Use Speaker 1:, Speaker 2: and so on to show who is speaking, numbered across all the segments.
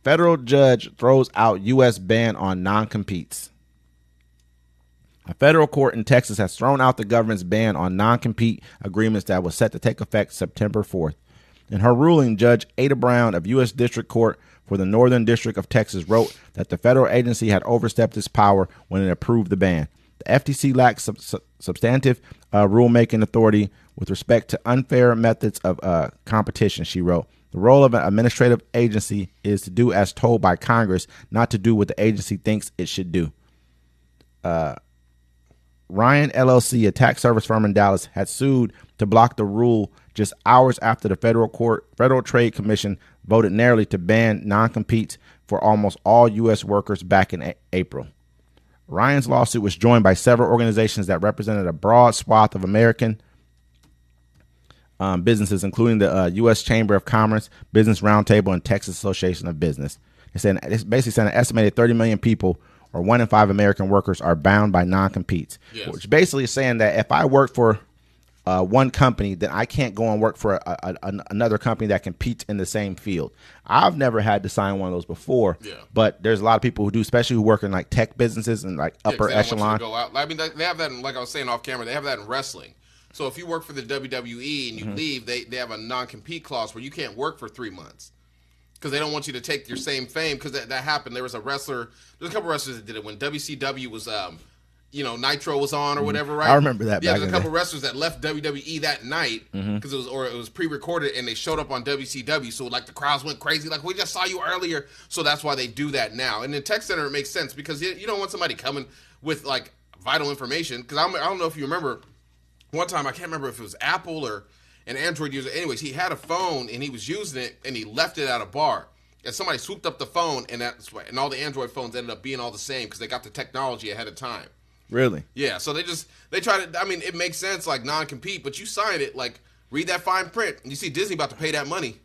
Speaker 1: Federal judge throws out U.S. ban on noncompetes. A federal court in Texas has thrown out the government's ban on non-compete agreements that was set to take effect September 4th. In her ruling, Judge Ada Brown of U.S. District Court for the Northern District of Texas wrote that the federal agency had overstepped its power when it approved the ban. The FTC lacks substantive rulemaking authority with respect to unfair methods of competition, she wrote. The role of an administrative agency is to do as told by Congress, not to do what the agency thinks it should do. Ryan LLC, a tax service firm in Dallas, had sued to block the rule just hours after the Federal Trade Commission voted narrowly to ban non-competes for almost all U.S. workers back in April. Ryan's lawsuit was joined by several organizations that represented a broad swath of American businesses, including the U.S. Chamber of Commerce, Business Roundtable, and Texas Association of Business. It's basically saying an estimated 30 million people, or 1 in 5 American workers, are bound by non-competes, yes. Which basically is saying that if I work for one company, then I can't go and work for another company that competes in the same field. I've never had to sign one of those before, but there's a lot of people who do, especially who work in like tech businesses and like upper echelon.
Speaker 2: Go out. I mean, they have that, like I was saying off camera, they have that in wrestling. So if you work for the WWE and you leave, they have a non-compete clause where you can't work for 3 months. Because they don't want you to take your same fame. Because that happened. There was a wrestler. There's a couple wrestlers that did it when WCW was, Nitro was on or whatever, right?
Speaker 1: I remember that.
Speaker 2: Yeah, there's a couple wrestlers that left WWE that night because it was pre-recorded and they showed up on WCW. So like the crowds went crazy. Like, we just saw you earlier. So that's why they do that now. And in Tech Center, it makes sense because you don't want somebody coming with like vital information. Because I don't know if you remember one time, I can't remember if it was Apple or an Android user. Anyways, he had a phone and he was using it and he left it at a bar. And somebody swooped up the phone and all the Android phones ended up being all the same because they got the technology ahead of time.
Speaker 1: Really?
Speaker 2: Yeah. So they try to. I mean, it makes sense like non-compete, but you sign it like read that fine print and you see Disney about to pay that money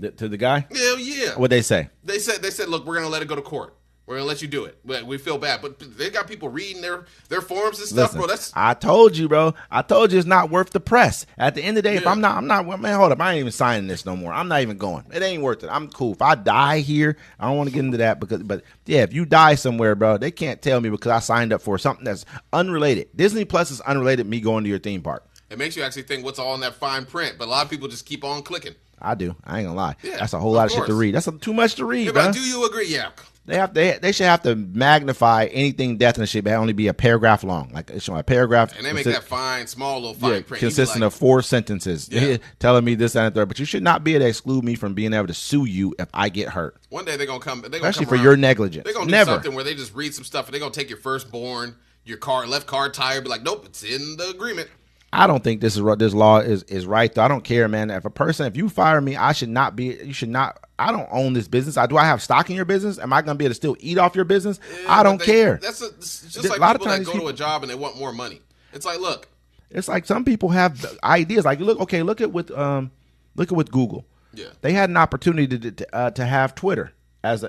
Speaker 1: to the guy.
Speaker 2: Hell yeah.
Speaker 1: What'd they say?
Speaker 2: They said, look, we're gonna let it go to court. We're gonna let you do it, but we feel bad. But they got people reading their forms and stuff, bro.
Speaker 1: I told you, bro. I told you it's not worth the press. At the end of the day, if I'm not, man, hold up. I ain't even signing this no more. I'm not even going. It ain't worth it. I'm cool. If I die here, I don't want to get into that but yeah, if you die somewhere, bro, they can't tell me because I signed up for something that's unrelated. Disney Plus is unrelated to me going to your theme park.
Speaker 2: It makes you actually think what's all in that fine print, but a lot of people just keep on clicking.
Speaker 1: I do. I ain't gonna lie. Yeah, that's a whole lot of shit to read. That's too much to read, bro.
Speaker 2: Do you agree? Yeah.
Speaker 1: They should have to magnify anything death and shit, but only be a paragraph long. Like it's a paragraph.
Speaker 2: And they make that small little fine print.
Speaker 1: Consisting of 4 sentences. Yeah. Telling me this, that, and the third. But you should not be able to exclude me from being able to sue you if I get hurt.
Speaker 2: One day they're going to come.
Speaker 1: Especially for your negligence.
Speaker 2: They're going to do something where they just read some stuff and they're going to take your firstborn, your left car tire, be like, nope, it's in the agreement.
Speaker 1: I don't think this law is right, though. I don't care, man. If you fire me, I don't own this business. Do I have stock in your business? Am I going to be able to still eat off your business? I don't care.
Speaker 2: It's just like people that go to a job and they want more money. It's like, look.
Speaker 1: It's like some people have ideas. Like, look at with Google. Yeah. They had an opportunity to have Twitter as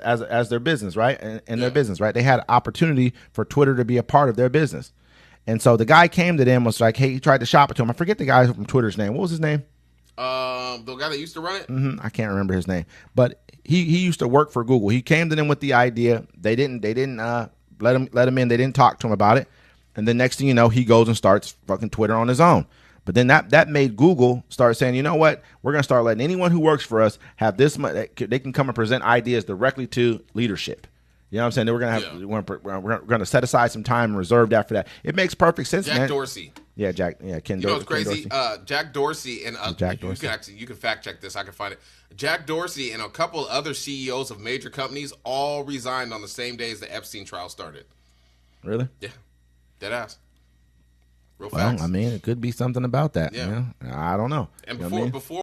Speaker 1: their business, right? And their business, right? They had an opportunity for Twitter to be a part of their business. And so the guy came to them, was like, hey, he tried to shop it to him. I forget the guy from Twitter's name. What was his name?
Speaker 2: The guy that used to run it?
Speaker 1: I can't remember his name. But he used to work for Google. He came to them with the idea. They didn't let him in. They didn't talk to him about it. And then next thing you know, he goes and starts fucking Twitter on his own. But then that made Google start saying, you know what? We're going to start letting anyone who works for us have this much. They can come and present ideas directly to leadership. You know what I'm saying? We're going to set aside some time and reserve that for that. It makes perfect sense, man.
Speaker 2: Jack Dorsey.
Speaker 1: Yeah, Ken Dorsey.
Speaker 2: You know what's crazy? Jack Dorsey and
Speaker 1: Jack Dorsey.
Speaker 2: You can fact check this. I can find it. Jack Dorsey and a couple other CEOs of major companies all resigned on the same day as the Epstein trial started.
Speaker 1: Really?
Speaker 2: Yeah. Dead ass. Real facts.
Speaker 1: Well, I mean, it could be something about that. Yeah. I don't know.
Speaker 2: And
Speaker 1: before